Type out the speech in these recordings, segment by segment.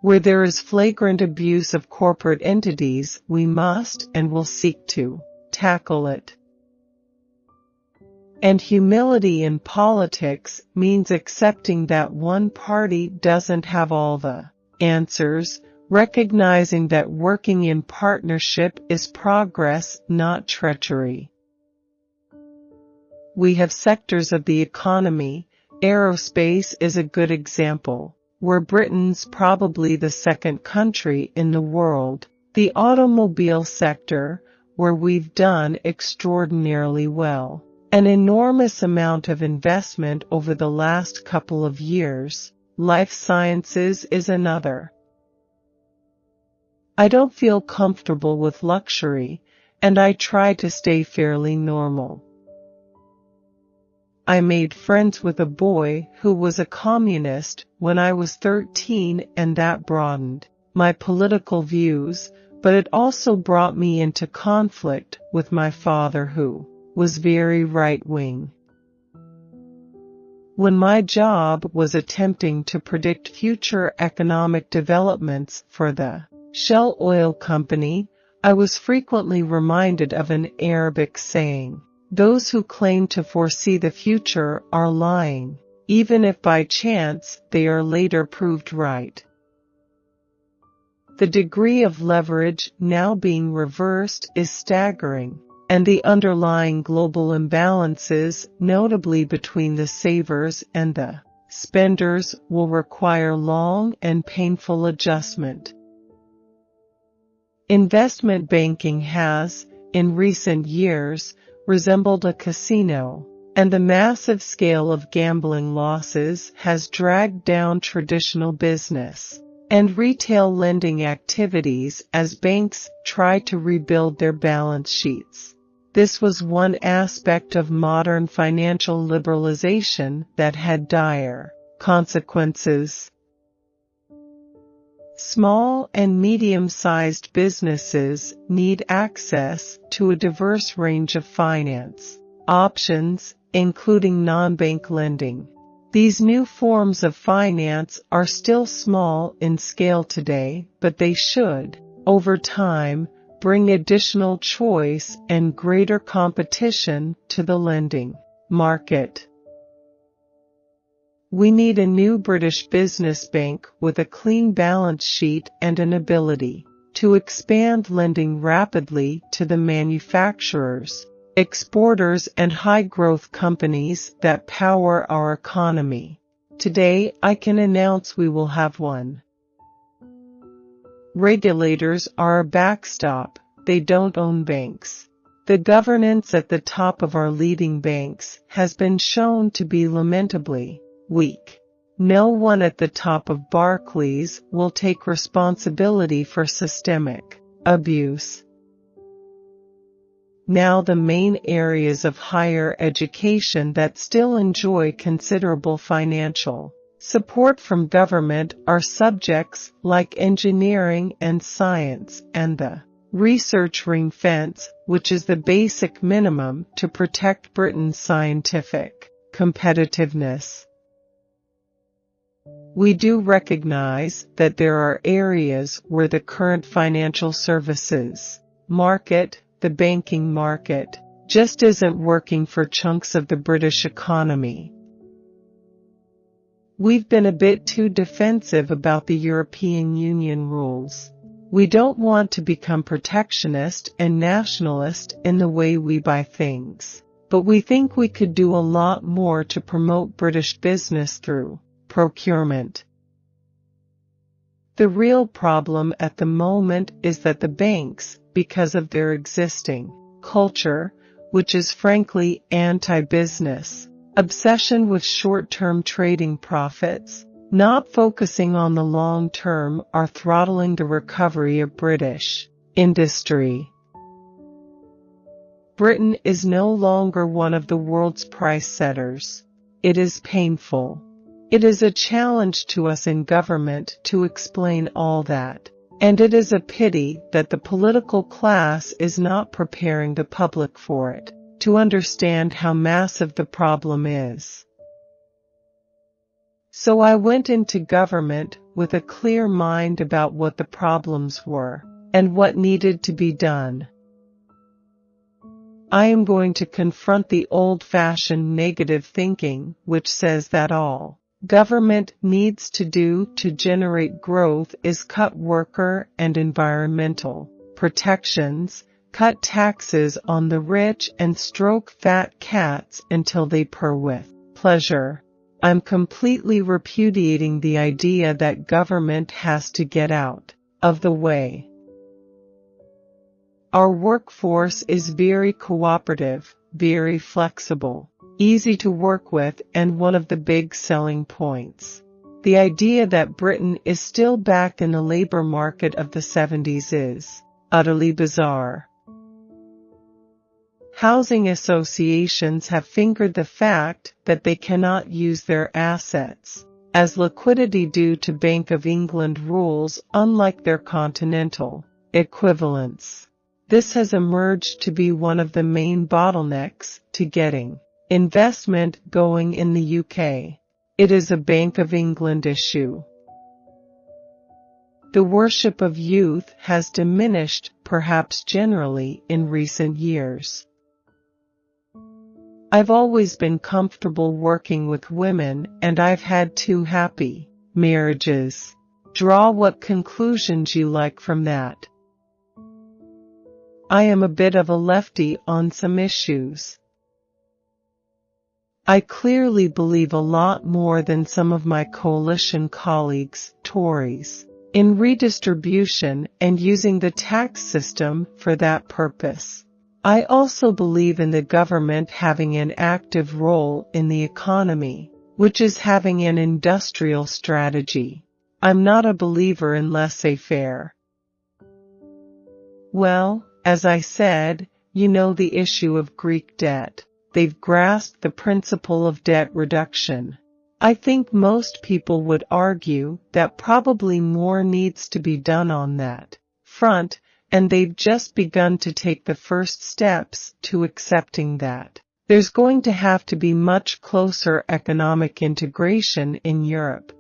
Where there is flagrant abuse of corporate entities, we must and will seek to tackle it. And humility in politics means accepting that one party doesn't have all the answers, recognizing that working in partnership is progress, not treachery. We have sectors of the economy. Aerospace is a good example, where Britain's probably the second country in the world. The automobile sector, where we've done extraordinarily well. An enormous amount of investment over the last couple of years. Life sciences is another. I don't feel comfortable with luxury, and I try to stay fairly normal. I made friends with a boy who was a communist when I was 13, and that broadened my political views, but it also brought me into conflict with my father, who was very right-wing. When my job was attempting to predict future economic developments for the Shell Oil Company, I was frequently reminded of an Arabic saying, "Those who claim to foresee the future are lying, even if by chance they are later proved right." The degree of leverage now being reversed is staggering, and the underlying global imbalances, notably between the savers and the spenders, will require long and painful adjustment. Investment banking has, in recent years, resembled a casino, and the massive scale of gambling losses has dragged down traditional business and retail lending activities as banks try to rebuild their balance sheets. This was one aspect of modern financial liberalization that had dire consequences. Small and medium-sized businesses need access to a diverse range of finance options, including non-bank lending. These new forms of finance are still small in scale today, but they should, over time, bring additional choice and greater competition to the lending market. We need a new British business bank with a clean balance sheet and an ability to expand lending rapidly to the manufacturers, exporters, and high-growth companies that power our economy. Today, I can announce we will have one. Regulators are a backstop. They don't own banks. The governance at the top of our leading banks has been shown to be lamentably weak. No one at the top of Barclays will take responsibility for systemic abuse. Now the main areas of higher education that still enjoy considerable financial support from government are subjects like engineering and science, and the research ring fence, which is the basic minimum to protect Britain's scientific competitiveness. We do recognize that there are areas where the current financial services market, the banking market, just isn't working for chunks of the British economy. We've been a bit too defensive about the European Union rules. We don't want to become protectionist and nationalist in the way we buy things, but we think we could do a lot more to promote British business through procurement. The real problem at the moment is that the banks, because of their existing culture, which is frankly anti-business, obsession with short-term trading profits, not focusing on the long term, are throttling the recovery of British industry. Britain is no longer one of the world's price setters. It is painful. It is a challenge to us in government to explain all that, and it is a pity that the political class is not preparing the public for it, to understand how massive the problem is. So I went into government with a clear mind about what the problems were and what needed to be done. I am going to confront the old-fashioned negative thinking which says that all government needs to do to generate growth is cut worker and environmental protections, cut taxes on the rich and stroke fat cats until they purr with pleasure. I'm completely repudiating the idea that government has to get out of the way. Our workforce is very cooperative, very flexible, easy to work with, and one of the big selling points. The idea that Britain is still back in the labor market of the 70s is utterly bizarre. Housing associations have fingered the fact that they cannot use their assets as liquidity due to Bank of England rules, unlike their continental equivalents. This has emerged to be one of the main bottlenecks to getting investment going in the UK. It is a Bank of England issue. The worship of youth has diminished, perhaps generally, in recent years. I've always been comfortable working with women, and I've had 2 happy marriages. Draw what conclusions you like from that. I am a bit of a lefty on some issues. I clearly believe a lot more than some of my coalition colleagues, Tories, in redistribution and using the tax system for that purpose. I also believe in the government having an active role in the economy, which is having an industrial strategy. I'm not a believer in laissez-faire. Well, as I said, you know the issue of Greek debt. They've grasped the principle of debt reduction. I think most people would argue that probably more needs to be done on that front, and they've just begun to take the first steps to accepting that. There's going to have to be much closer economic integration in Europe.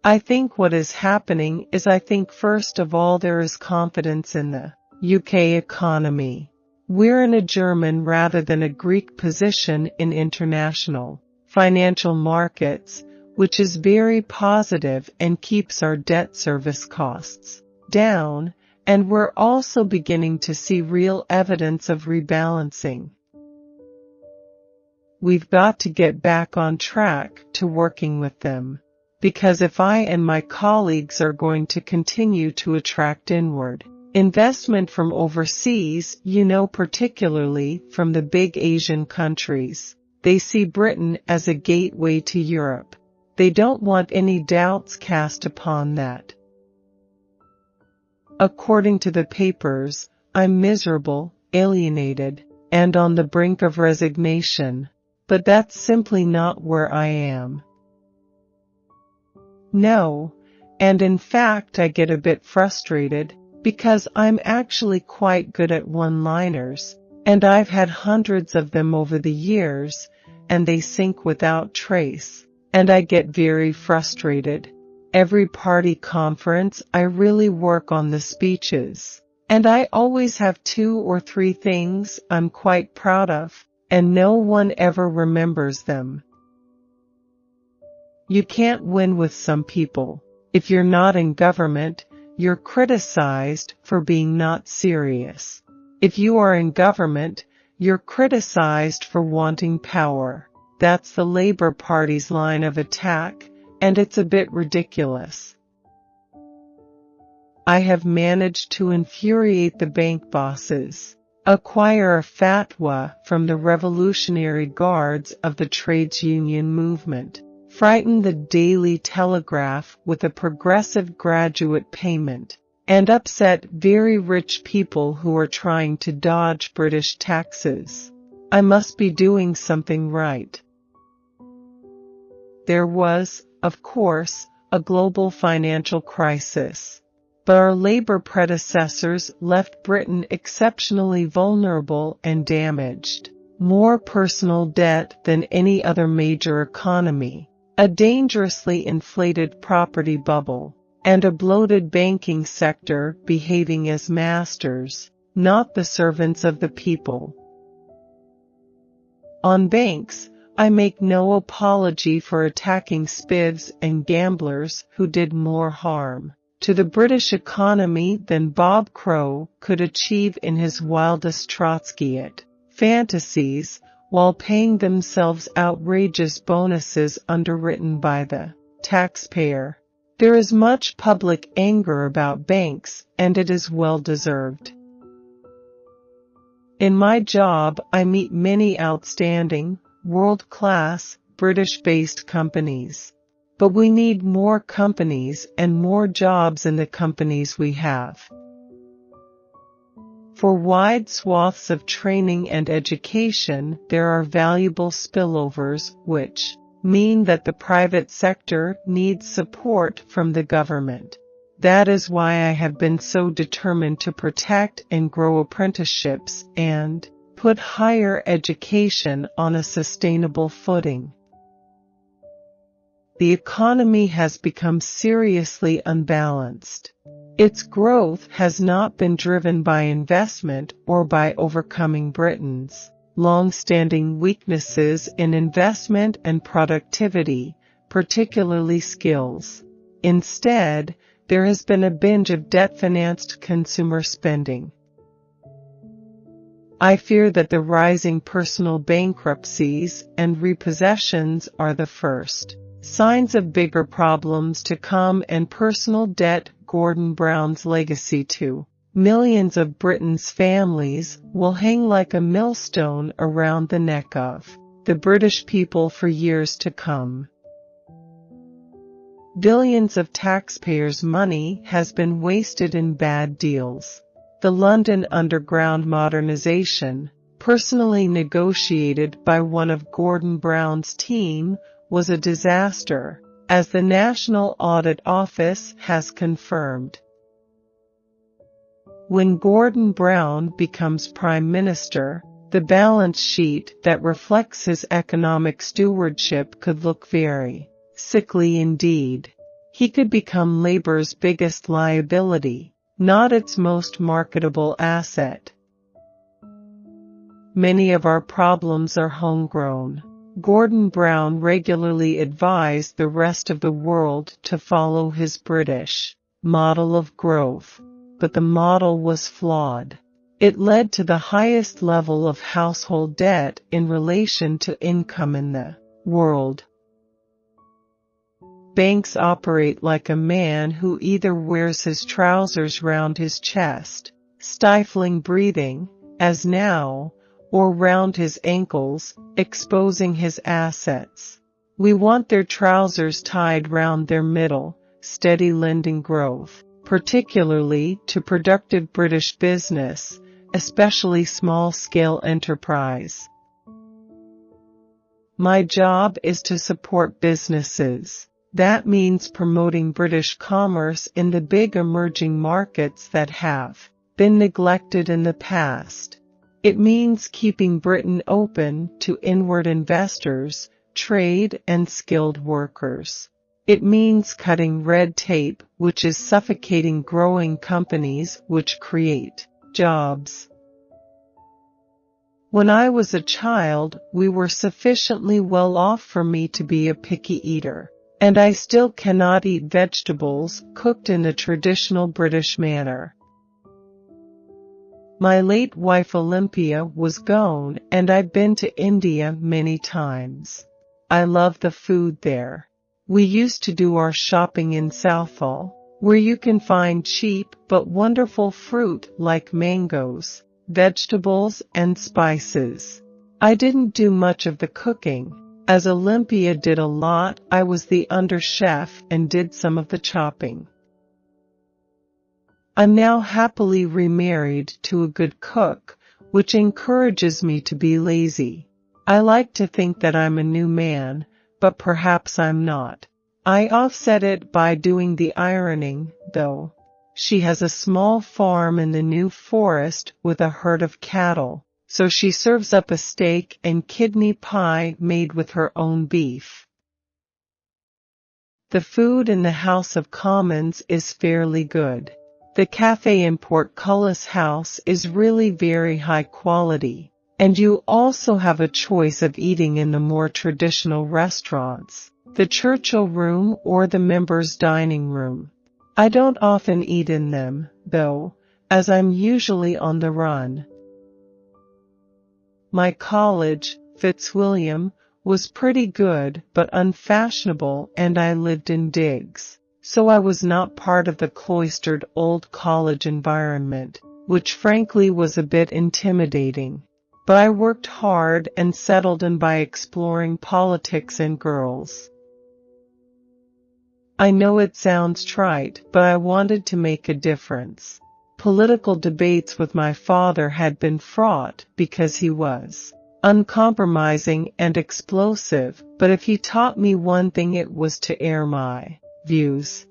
I think what is happening is first of all there is confidence in the UK economy. We're in a German rather than a Greek position in international financial markets, which is very positive and keeps our debt service costs down, and we're also beginning to see real evidence of rebalancing. We've got to get back on track to working with them. Because if I and my colleagues are going to continue to attract inward investment from overseas, particularly from the big Asian countries, they see Britain as a gateway to Europe. They don't want any doubts cast upon that. According to the papers, I'm miserable, alienated, and on the brink of resignation. But that's simply not where I am. No, and in fact I get a bit frustrated, because I'm actually quite good at one-liners, and I've had hundreds of them over the years, and they sink without trace, and I get very frustrated. Every party conference I really work on the speeches, and I always have 2 or 3 things I'm quite proud of, and no one ever remembers them. You can't win with some people. If you're not in government, you're criticized for being not serious. If you are in government, you're criticized for wanting power. That's the Labour Party's line of attack, and it's a bit ridiculous. I have managed to infuriate the bank bosses, acquire a fatwa from the Revolutionary Guards of the trades union movement, frighten the Daily Telegraph with a progressive graduate payment, and upset very rich people who are trying to dodge British taxes. I must be doing something right. There was, of course, a global financial crisis, but our Labour predecessors left Britain exceptionally vulnerable and damaged. More personal debt than any other major economy, a dangerously inflated property bubble, and a bloated banking sector behaving as masters, not the servants of the people. On banks, I make no apology for attacking spivs and gamblers who did more harm to the British economy than Bob Crow could achieve in his wildest Trotskyite fantasies, while paying themselves outrageous bonuses underwritten by the taxpayer. There is much public anger about banks, and it is well deserved. In my job, I meet many outstanding, world-class, British-based companies. But we need more companies and more jobs in the companies we have. For wide swaths of training and education, there are valuable spillovers, which mean that the private sector needs support from the government. That is why I have been so determined to protect and grow apprenticeships and put higher education on a sustainable footing. The economy has become seriously unbalanced. Its growth has not been driven by investment or by overcoming Britain's long-standing weaknesses in investment and productivity, particularly skills. Instead, there has been a binge of debt-financed consumer spending. I fear that the rising personal bankruptcies and repossessions are the first signs of bigger problems to come, and personal debt, Gordon Brown's legacy to millions of Britain's families, will hang like a millstone around the neck of the British people for years to come. Billions of taxpayers' money has been wasted in bad deals. The London Underground modernization, personally negotiated by one of Gordon Brown's team, was a disaster, as the National Audit Office has confirmed. When Gordon Brown becomes Prime Minister, the balance sheet that reflects his economic stewardship could look very sickly indeed. He could become Labour's biggest liability, not its most marketable asset. Many of our problems are homegrown. Gordon Brown regularly advised the rest of the world to follow his British model of growth, but the model was flawed. It led to the highest level of household debt in relation to income in the world. Banks operate like a man who either wears his trousers round his chest, stifling breathing, as now, or round his ankles, exposing his assets. We want their trousers tied round their middle, steady lending growth, particularly to productive British business, especially small-scale enterprise. My job is to support businesses. That means promoting British commerce in the big emerging markets that have been neglected in the past. It means keeping Britain open to inward investors, trade, and skilled workers. It means cutting red tape, which is suffocating growing companies which create jobs. When I was a child, we were sufficiently well off for me to be a picky eater, and I still cannot eat vegetables cooked in a traditional British manner. My late wife Olympia was gone, and I've been to India many times. I love the food there. We used to do our shopping in Southall, where you can find cheap but wonderful fruit like mangoes, vegetables, and spices. I didn't do much of the cooking. As Olympia did a lot, I was the under chef and did some of the chopping. I'm now happily remarried to a good cook, which encourages me to be lazy. I like to think that I'm a new man, but perhaps I'm not. I offset it by doing the ironing, though. She has a small farm in the New Forest with a herd of cattle, so she serves up a steak and kidney pie made with her own beef. The food in the House of Commons is fairly good. The cafe in Portcullis House is really very high quality, and you also have a choice of eating in the more traditional restaurants, the Churchill Room or the members' dining room. I don't often eat in them, though, as I'm usually on the run. My college, Fitzwilliam, was pretty good but unfashionable, and I lived in digs, so I was not part of the cloistered old college environment, which frankly was a bit intimidating. But I worked hard and settled in by exploring politics and girls. I know it sounds trite, but I wanted to make a difference. Political debates with my father had been fraught because he was uncompromising and explosive, but if he taught me one thing, it was to air my views.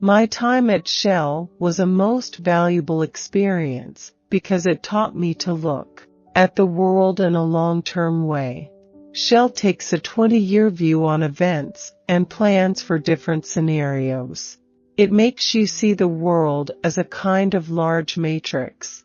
My time at Shell was a most valuable experience because it taught me to look at the world in a long-term way. Shell takes a 20-year view on events and plans for different scenarios. It makes you see the world as a kind of large matrix.